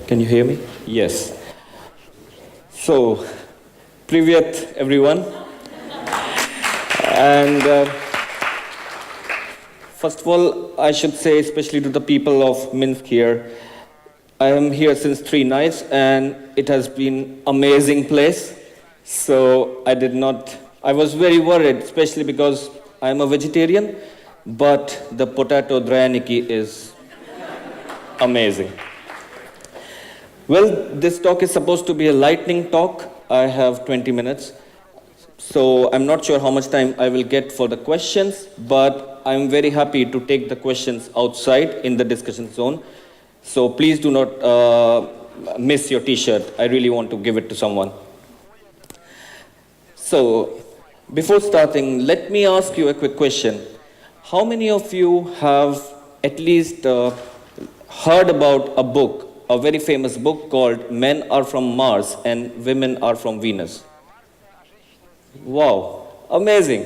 Can you hear me? Yes. So, привет, everyone. And first of all, I should say, especially to the people of Minsk here, I am here since 3 nights, and it has been amazing place. So I was very worried, especially because I am a vegetarian, but the potato draniki is amazing. Well, this talk is supposed to be a lightning talk. I have 20 minutes. So I'm not sure how much time I will get for the questions, but I'm very happy to take the questions outside in the discussion zone. So please do not miss your t-shirt. I really want to give it to someone. So before starting, let me ask you a quick question. How many of you have at least heard about a book, a very famous book called Men Are From Mars and Women Are From Venus? Wow, amazing,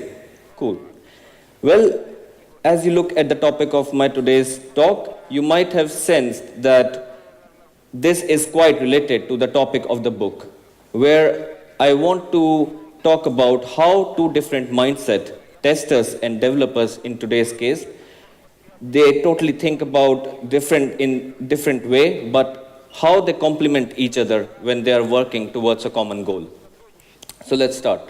cool. Well, as you look at the topic of my today's talk, you might have sensed that this is quite related to the topic of the book, where I want to talk about how two different mindset, testers and developers in today's case, they totally think about in different way, but how they complement each other when they are working towards a common goal. So let's start.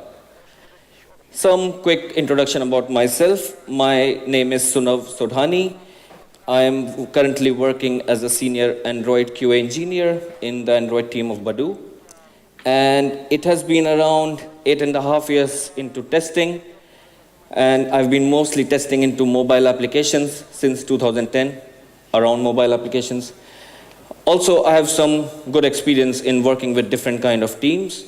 Some quick introduction about myself. My name is Sunav Sodhani. I am currently working as a senior Android QA engineer in the Android team of Badou. And it has been around 8.5 years into testing. And I've been mostly testing into mobile applications since 2010, around mobile applications. Also, I have some good experience in working with different kind of teams.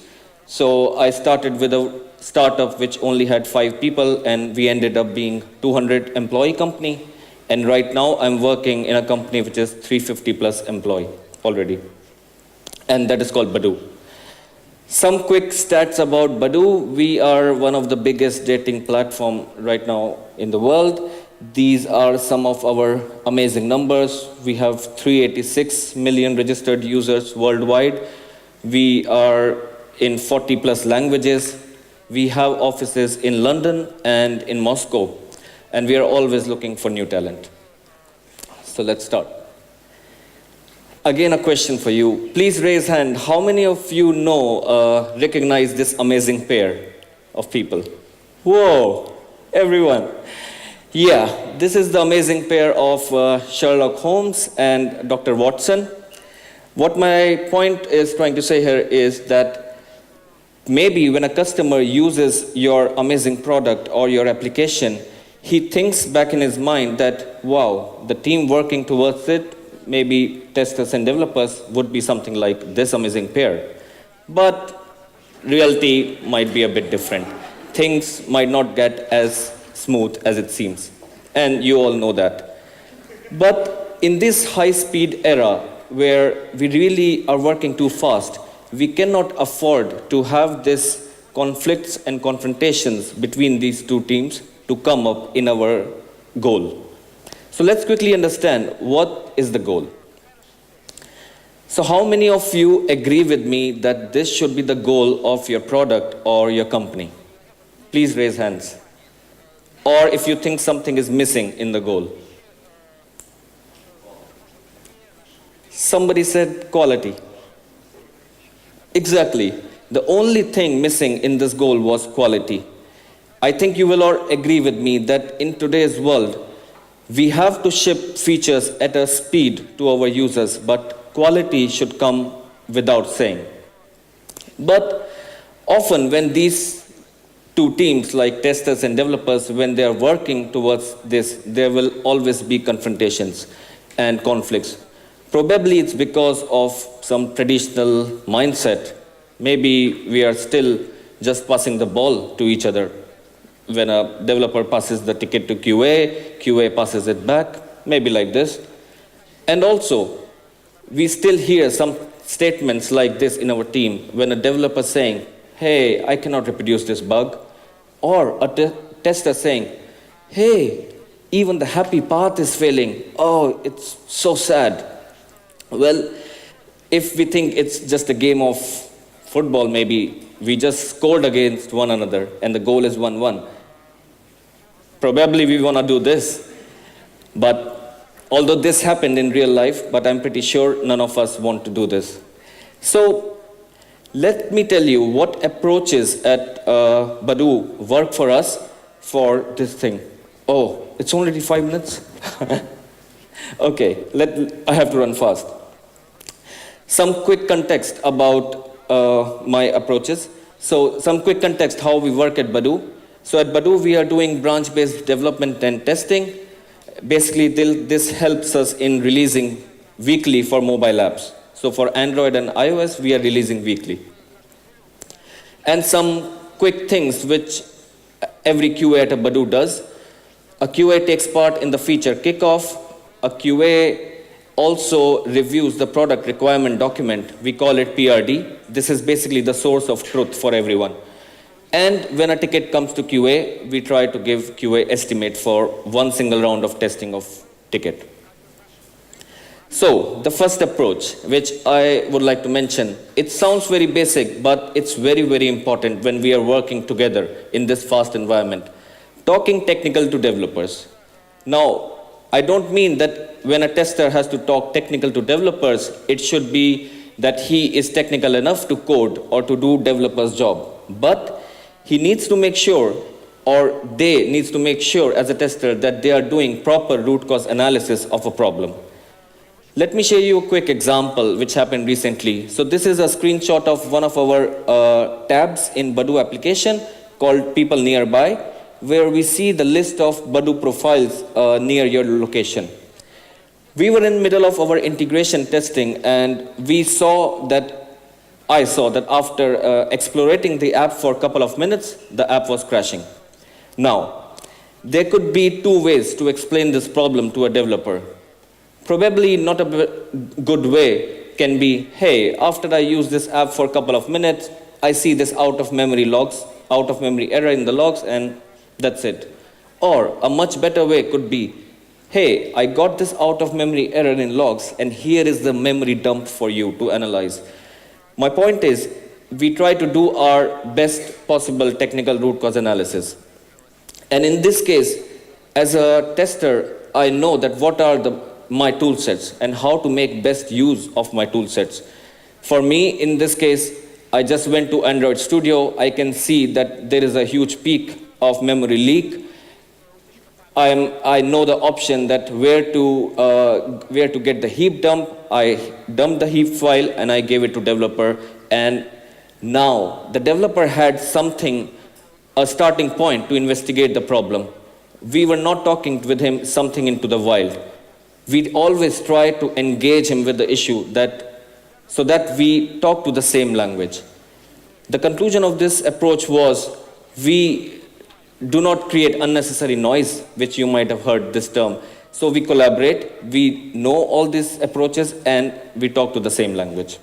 So I started with a startup which only had 5 people, and we ended up being 200 employee company. And right now I'm working in a company which is 350 plus employee already. And that is called Badou. Some quick stats about Badou. We are one of the biggest dating platform right now in the world. These are some of our amazing numbers. We have 386 million registered users worldwide. We are in 40 plus languages. We have offices in London and in Moscow. And we are always looking for new talent. So let's start. Again, a question for you. Please raise hand. How many of you recognize this amazing pair of people? Whoa, everyone. Yeah, this is the amazing pair of Sherlock Holmes and Dr. Watson. What my point is trying to say here is that maybe when a customer uses your amazing product or your application, he thinks back in his mind that, wow, the team working towards it, maybe testers and developers, would be something like this amazing pair. But reality might be a bit different. Things might not get as smooth as it seems. And you all know that. But in this high-speed era, where we really are working too fast, we cannot afford to have these conflicts and confrontations between these two teams to come up in our goal. So let's quickly understand what is the goal. So how many of you agree with me that this should be the goal of your product or your company? Please raise hands. Or if you think something is missing in the goal. Somebody said quality. Exactly. The only thing missing in this goal was quality. I think you will all agree with me that in today's world, we have to ship features at a speed to our users, but quality should come without saying. But often when these two teams, like testers and developers, when they are working towards this, there will always be confrontations and conflicts. Probably it's because of some traditional mindset. Maybe we are still just passing the ball to each other. When a developer passes the ticket to QA, QA passes it back, maybe like this. And also, we still hear some statements like this in our team when a developer saying, hey, I cannot reproduce this bug. Or a tester saying, hey, even the happy path is failing. Oh, it's so sad. Well, If we think it's just a game of football, maybe we just scored against one another and the goal is 1-1. Probably we want to do this, but although this happened in real life, but I'm pretty sure none of us want to do this. So let me tell you what approaches at Badou work for us for this thing. Oh, it's already 5 minutes? Okay, I have to run fast. Some quick context about my approaches. So some quick context how we work at Badou. So at Badou, we are doing branch-based development and testing. Basically, this helps us in releasing weekly for mobile apps. So for Android and iOS, we are releasing weekly. And some quick things which every QA at a Badou does. A QA takes part in the feature kickoff. A QA also reviews the product requirement document. We call it PRD. This is basically the source of truth for everyone. And when a ticket comes to QA, we try to give QA estimate for one single round of testing of ticket. So the first approach, which I would like to mention, it sounds very basic, but it's very, very important when we are working together in this fast environment. Talking technical to developers. Now, I don't mean that when a tester has to talk technical to developers, it should be that he is technical enough to code or to do developer's job. But he needs to make sure, or they needs to make sure as a tester that they are doing proper root cause analysis of a problem. Let me show you a quick example which happened recently. So this is a screenshot of one of our tabs in Badou application called People Nearby, where we see the list of Badou profiles near your location. We were in the middle of our integration testing, and I saw that after exploring the app for a couple of minutes, the app was crashing. Now, there could be two ways to explain this problem to a developer. Probably not a good way can be, hey, after I use this app for a couple of minutes, I see this out of memory error in the logs, and that's it. Or a much better way could be, hey, I got this out of memory error in logs, and here is the memory dump for you to analyze. My point is, we try to do our best possible technical root cause analysis. And in this case, as a tester, I know that what are my tool sets and how to make best use of my tool sets. For me, in this case, I just went to Android Studio. I can see that there is a huge peak of memory leak. I know the option that where to get the heap dump. I dumped the heap file and I gave it to developer. And now the developer had a starting point to investigate the problem. We were not talking with him something into the wild. We always try to engage him with the issue so that we talk to the same language. The conclusion of this approach was we do not create unnecessary noise, which you might have heard this term. So we collaborate, we know all these approaches, and we talk to the same language.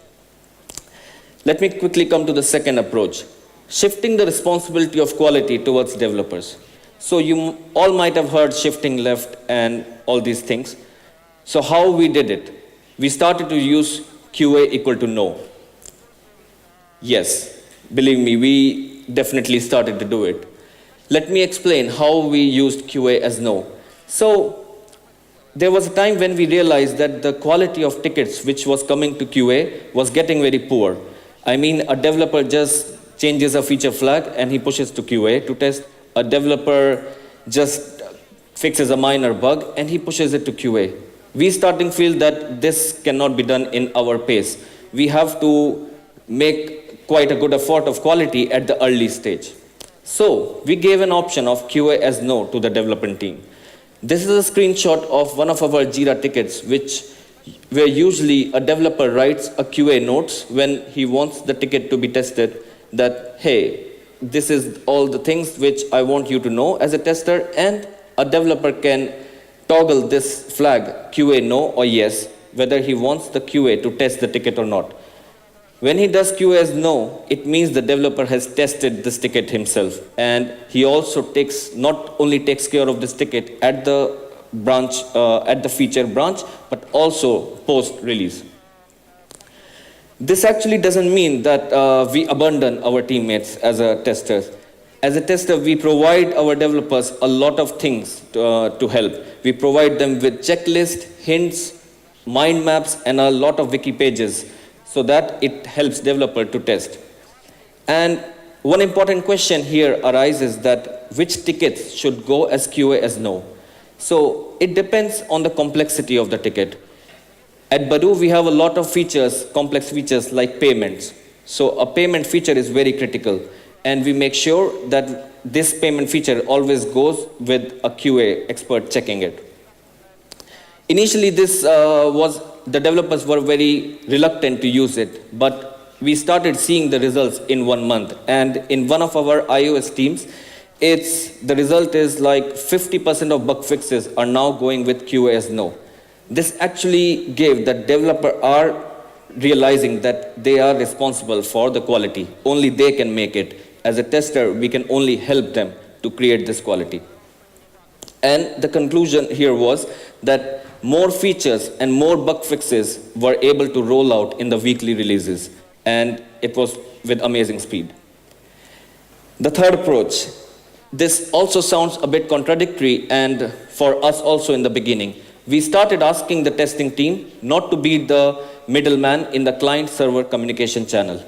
Let me quickly come to the second approach, shifting the responsibility of quality towards developers. So you all might have heard shifting left and all these things. So how we did it? We started to use QA equal to no. Yes, believe me, we definitely started to do it. Let me explain how we used QA as no. So there was a time when we realized that the quality of tickets which was coming to QA was getting very poor. I mean, a developer just changes a feature flag and he pushes to QA to test. A developer just fixes a minor bug and he pushes it to QA. We starting to feel that this cannot be done in our pace. We have to make quite a good effort of quality at the early stage. So we gave an option of QA as no to the development team. This is a screenshot of one of our Jira tickets, where usually a developer writes a QA notes when he wants the ticket to be tested that, hey, this is all the things which I want you to know as a tester, and a developer can toggle this flag QA no or yes, whether he wants the QA to test the ticket or not. When he does QA as no, it means the developer has tested this ticket himself, and he also not only takes care of this ticket at the branch, at the feature branch, but also post-release. This actually doesn't mean that we abandon our teammates as a testers. As a tester, we provide our developers a lot of things to help. We provide them with checklists, hints, mind maps, and a lot of wiki pages so that it helps developer to test. And one important question here arises that which tickets should go as QA as no. So it depends on the complexity of the ticket. At Badou, we have a lot of features, complex features like payments. So a payment feature is very critical. And we make sure that this payment feature always goes with a QA expert checking it. Initially, the developers were very reluctant to use it, but we started seeing the results in 1 month. And in one of our iOS teams, the result is like 50% of bug fixes are now going with QA as no. This actually gave that developer are realizing that they are responsible for the quality. Only they can make it. As a tester, we can only help them to create this quality. And the conclusion here was that more features and more bug fixes were able to roll out in the weekly releases. And it was with amazing speed. The third approach. This also sounds a bit contradictory, and for us also in the beginning. We started asking the testing team not to be the middleman in the client-server communication channel.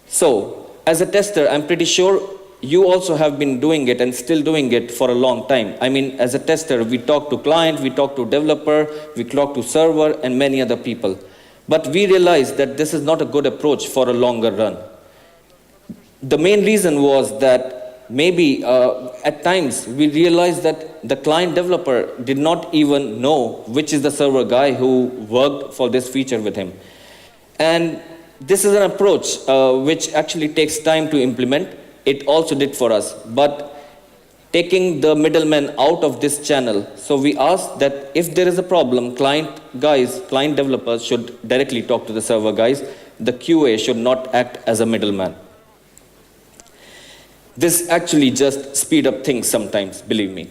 So, as a tester, I'm pretty sure you also have been doing it and still doing it for a long time. I mean, as a tester, we talk to client, we talk to developer, we talk to server, and many other people. But we realized that this is not a good approach for a longer run. The main reason was that maybe at times we realized that the client developer did not even know which is the server guy who worked for this feature with him. And this is an approach which actually takes time to implement. It also did for us. But taking the middleman out of this channel, so we asked that if there is a problem, client developers should directly talk to the server guys. The QA should not act as a middleman. This actually just speed up things sometimes, believe me.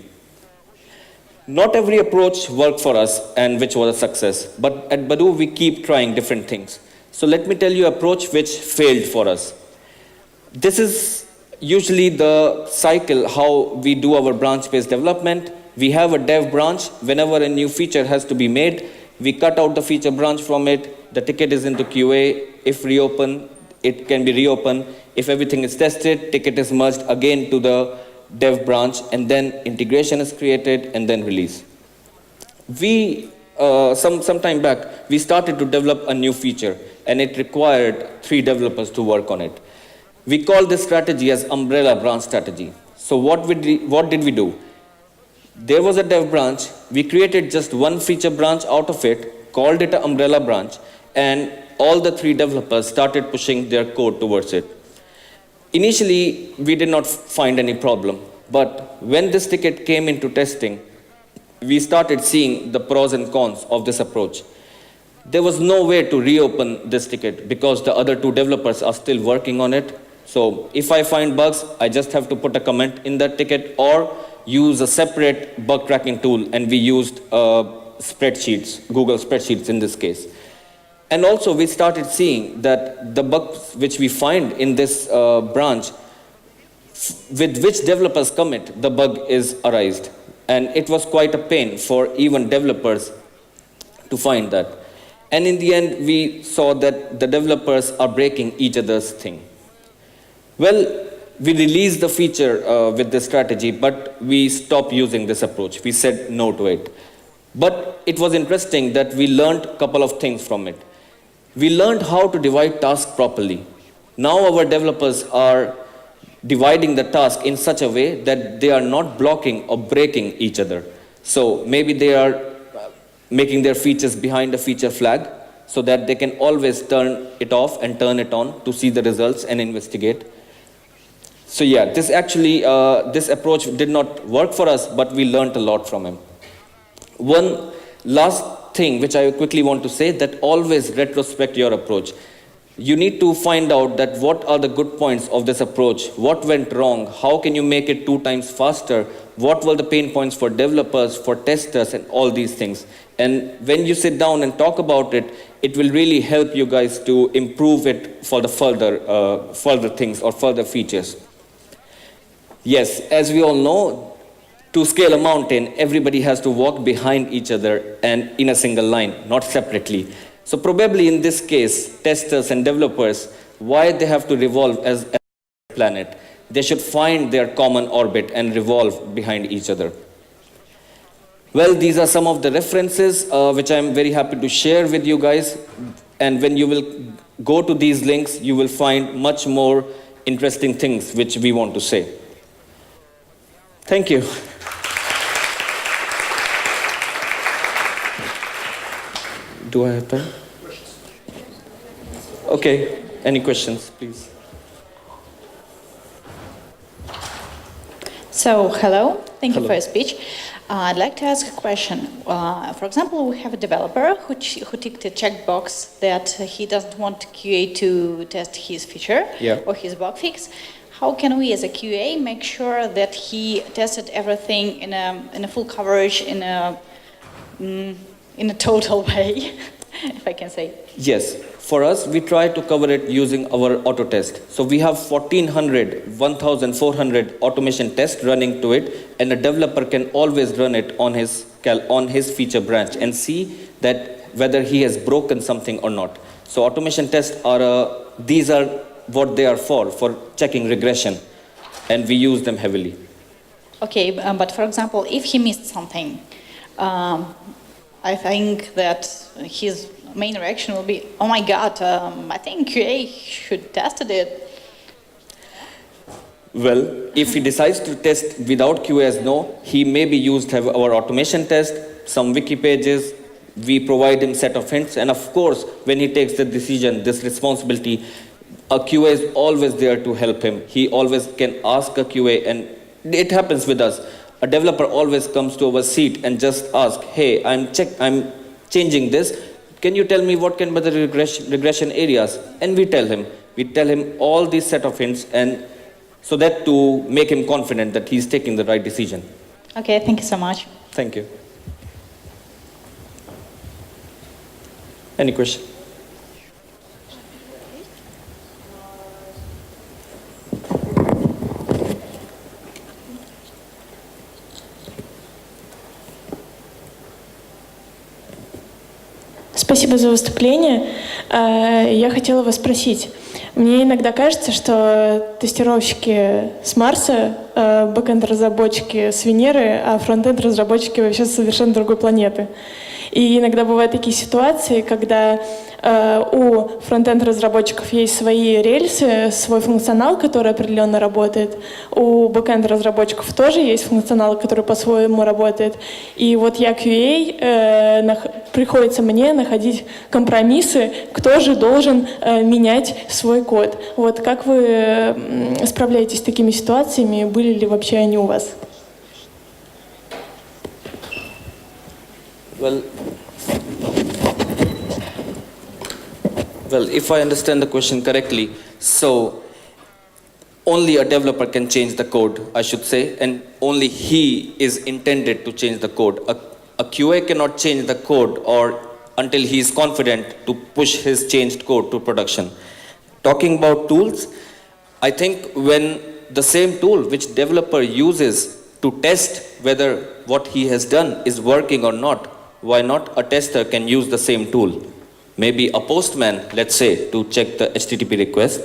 Not every approach worked for us and which was a success, but at Badou we keep trying different things. So let me tell you an approach which failed for us. This is usually the cycle how we do our branch-based development. We have a dev branch. Whenever a new feature has to be made, we cut out the feature branch from it. The ticket is into QA. If reopen, it can be reopened. If everything is tested, ticket is merged again to the dev branch, and then integration is created and then release. Some time back, we started to develop a new feature, and it required 3 developers to work on it. We call this strategy as umbrella branch strategy. So what did we do? There was a dev branch. We created just one feature branch out of it, called it an umbrella branch, and all the 3 developers started pushing their code towards it. Initially, we did not find any problem, but when this ticket came into testing, we started seeing the pros and cons of this approach. There was no way to reopen this ticket because the other 2 developers are still working on it. So if I find bugs, I just have to put a comment in that ticket or use a separate bug tracking tool, and we used spreadsheets, Google spreadsheets in this case. And also we started seeing that the bugs which we find in this branch, with which developers commit, the bug is arised. And it was quite a pain for even developers to find that. And in the end, we saw that the developers are breaking each other's thing. Well, we released the feature with this strategy, but we stopped using this approach. We said no to it. But it was interesting that we learned a couple of things from it. We learned how to divide tasks properly. Now our developers are dividing the task in such a way that they are not blocking or breaking each other. So maybe they are making their features behind a feature flag so that they can always turn it off and turn it on to see the results and investigate. So yeah, this approach did not work for us, but we learned a lot from him. One last thing which I quickly want to say, that always retrospect your approach. You need to find out that what are the good points of this approach, what went wrong, how can you make it 2 times faster, what were the pain points for developers, for testers, and all these things. And when you sit down and talk about it, it will really help you guys to improve it for the further things or further features. Yes, as we all know, to scale a mountain, everybody has to walk behind each other and in a single line, not separately. So probably in this case, testers and developers, why they have to revolve as a planet? They should find their common orbit and revolve behind each other. Well, these are some of the references which I'm very happy to share with you guys. And when you will go to these links, you will find much more interesting things which we want to say. Thank you. Do I have time? Okay, any questions, please? So, hello, thank you for your speech. I'd like to ask a question. For example, we have a developer who ticked a checkbox that he doesn't want QA to test his feature or his bug fix. How can we, as a QA, make sure that he tested everything in a full coverage, in a total way, if I can say? Yes, for us, we try to cover it using our auto test. So we have 1,400 automation tests running to it, and a developer can always run it on his feature branch and see that whether he has broken something or not. So automation tests these are what they are for checking regression, and we use them heavily. Okay, but for example, if he missed something, I think that his main reaction will be, oh my God, I think QA should test it. Well, if he decides to test without QA as no, he maybe used our automation test, some wiki pages, we provide him set of hints, and of course, when he takes the decision, this responsibility, a QA is always there to help him. He always can ask a QA, and it happens with us. A developer always comes to our seat and just asks, hey, I'm changing this. Can you tell me what can be the regression areas? And we tell him all these set of hints, and so that to make him confident that he's taking the right decision. Okay, thank you so much. Thank you. Any question? Спасибо за выступление. Я хотела вас спросить. Мне иногда кажется, что тестировщики с Марса, бэкэнд-разработчики с Венеры, а фронтенд-разработчики вообще с совершенно другой планеты. И иногда бывают такие ситуации, когда у фронтенд-разработчиков есть свои рельсы, свой функционал, который определенно работает. У бэкэнд-разработчиков тоже есть функционал, который по-своему работает. И вот я QA, приходится мне находить компромиссы, кто же должен менять свой код. Вот как вы справляетесь с такими ситуациями? Были ли вообще они у вас? Well, if I understand the question correctly, so only a developer can change the code, I should say, and only he is intended to change the code. A QA cannot change the code or until he is confident to push his changed code to production. Talking about tools, I think when the same tool which developer uses to test whether what he has done is working or not, why not a tester can use the same tool? Maybe a postman, let's say, to check the HTTP request.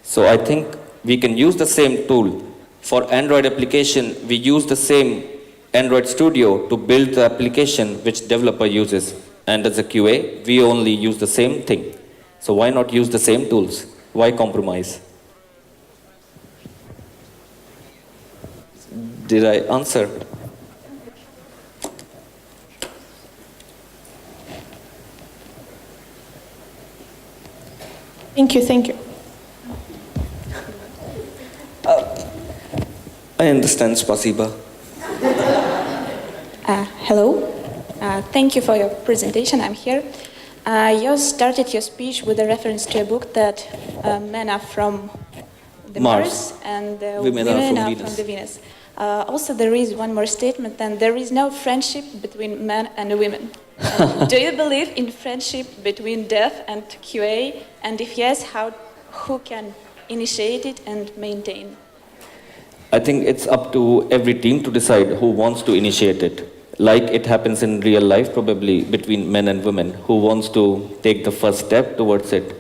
So I think we can use the same tool. For Android application, we use the same Android Studio to build the application which developer uses. And as a QA, we only use the same thing. So why not use the same tools? Why compromise? Did I answer? Thank you. I understand, spasiba. Hello. Thank you for your presentation. I'm here. You started your speech with a reference to a book that men are from the Mars. Mars and Women women are are from from Venus. the Venus. Also, there is one more statement, and there is no friendship between men and women. Do you believe in friendship between dev and QA? And if yes, who can initiate it and maintain? I think it's up to every team to decide who wants to initiate it. Like it happens in real life, probably between men and women, who wants to take the first step towards it.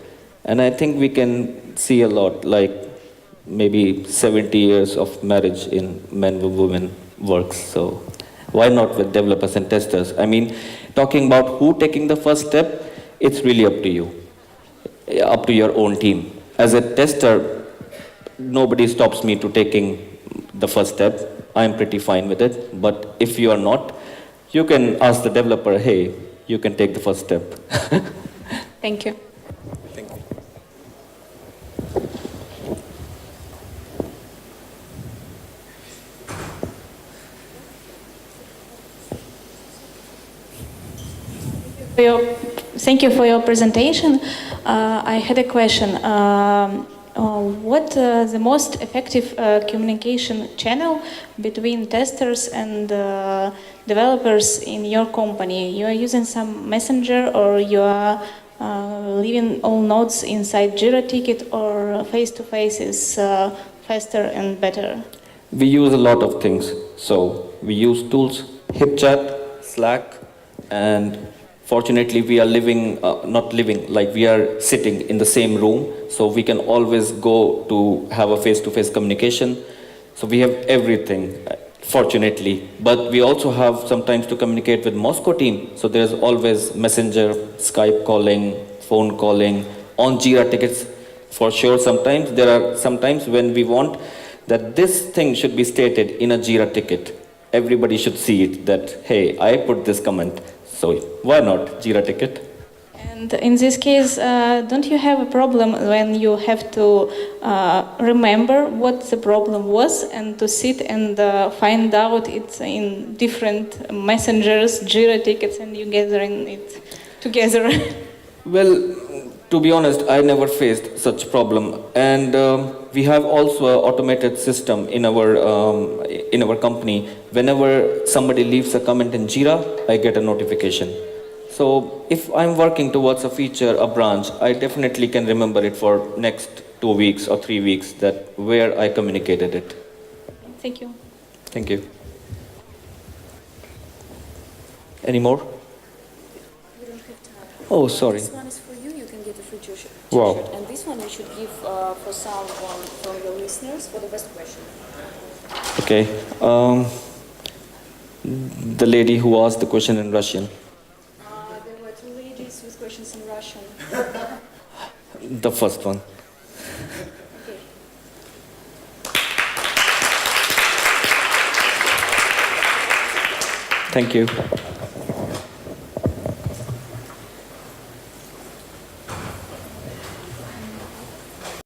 And I think we can see a lot, like maybe 70 years of marriage in men and women works. So why not with developers and testers? I mean, talking about who taking the first step, it's really up to you, up to your own team. As a tester, nobody stops me to taking the first step. I'm pretty fine with it. But if you are not, you can ask the developer, hey, you can take the first step. Thank you. Thank you. Thank you for your presentation. I had a question. What the most effective communication channel between testers and developers in your company? You are using some messenger, or you are leaving all notes inside Jira ticket, or face-to-face is faster and better? We use a lot of things. So we use tools, HipChat, Slack, and fortunately we are we are sitting in the same room, so we can always go to have a face-to-face communication. So we have everything, fortunately. But we also have sometimes to communicate with Moscow team. So there's always messenger, Skype calling, phone calling, on Jira tickets. For sure, sometimes there are sometimes when we want that this thing should be stated in a Jira ticket. Everybody should see it that, hey, I put this comment. So why not Jira ticket? And in this case, don't you have a problem when you have to remember what the problem was and to sit and find out it in different messengers, Jira tickets, and you gathering it together? Well, to be honest, I never faced such problem, and we have also an automated system in our company. Whenever somebody leaves a comment in Jira, I get a notification. So if I'm working towards a feature, a branch, I definitely can remember it for next 2 weeks or 3 weeks that where I communicated it. Thank you. Thank you. Any more? We don't have time. Oh, sorry. This one is for you. You can get a free t-shirt. Wow. And this one you should give for someone from your listeners for the best question. Okay. The lady who asked the question in Russian. There were two ladies with questions in Russian. The first one. Okay. Thank you.